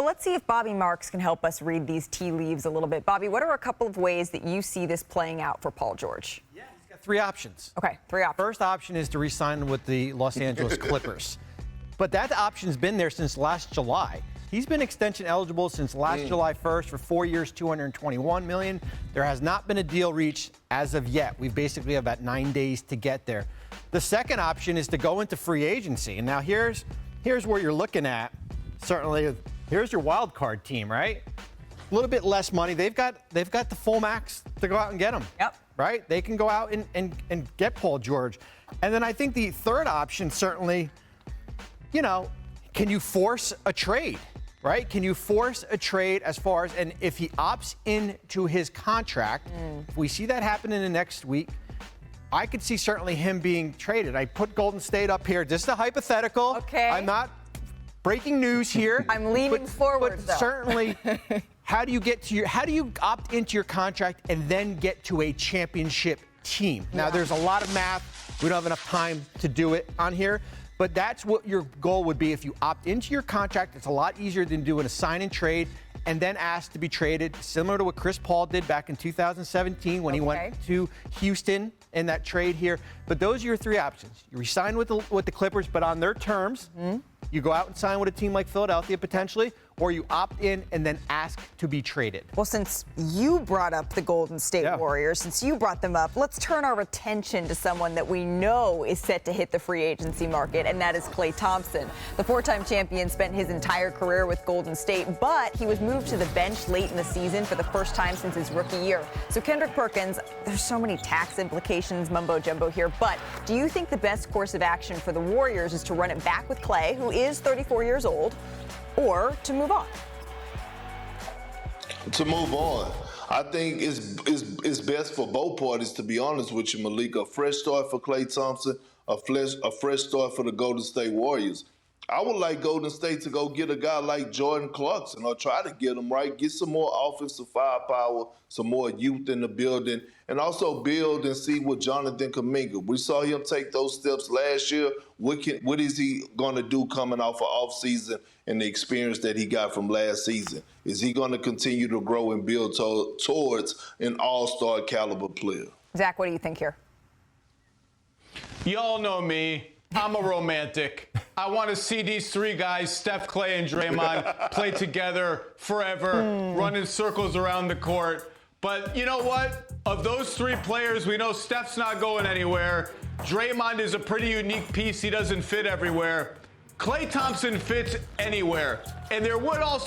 let's see if Bobby Marks can help us read these tea leaves a little bit. Bobby, what are a couple of ways that you see this playing out for Paul George? Yeah, he's got three options. Okay, three options. First option is to re-sign with the Los Angeles Clippers. But that option's been there since last July. He's been extension eligible since last July 1st for 4 years, $221 million. There has not been a deal reached as of yet. We basically have about 9 days to get there. The second option is to go into free agency. And now here's what you're looking at. Certainly, here's your wild card team, right? A little bit less money. They've got the full max to go out and get him. Yep. Right? They can go out and get Paul George. And then I think the third option certainly, can you force a trade? Right? Can you force a trade as far as, and if he opts into his contract, if we see that happen in the next week, I could see certainly him being traded. I put Golden State up here. Just a hypothetical. Okay. I'm not breaking news here. I'm leaning forward, but though. Certainly, how do you opt into your contract and then get to a championship team? Now, there's a lot of math. We don't have enough time to do it on here. But that's what your goal would be if you opt into your contract. It's a lot easier than doing a sign and trade and then ask to be traded, similar to what Chris Paul did back in 2017 when he went to Houston in that trade here. But those are your three options. You resign with the Clippers, but on their terms. You go out and sign with a team like Philadelphia potentially, or you opt in and then ask to be traded. Well, since you brought up the Golden State Warriors, since you brought them up, let's turn our attention to someone that we know is set to hit the free agency market, and that is Klay Thompson. The four-time champion spent his entire career with Golden State, but he was moved to the bench late in the season for the first time since his rookie year. So Kendrick Perkins, there's so many tax implications, mumbo-jumbo here, but do you think the best course of action for the Warriors is to run it back with Klay, who is 34 years old, or to move on? To move on. I think it's best for both parties, to be honest with you, Malik. A fresh start for Klay Thompson, a fresh start for the Golden State Warriors. I would like Golden State to go get a guy like Jordan Clarkson, or try to get him, right? Get some more offensive firepower, some more youth in the building, and also build and see what Jonathan Kuminga. We saw him take those steps last year. What is he going to do coming off of offseason and the experience that he got from last season? Is he going to continue to grow and build towards an all-star caliber player? Zach, what do you think here? Y'all know me. I'm a romantic. I want to see these three guys, Steph, Klay, and Draymond, play together forever, run in circles around the court. But you know what? Of those three players, we know Steph's not going anywhere. Draymond is a pretty unique piece. He doesn't fit everywhere. Klay Thompson fits anywhere. And there would also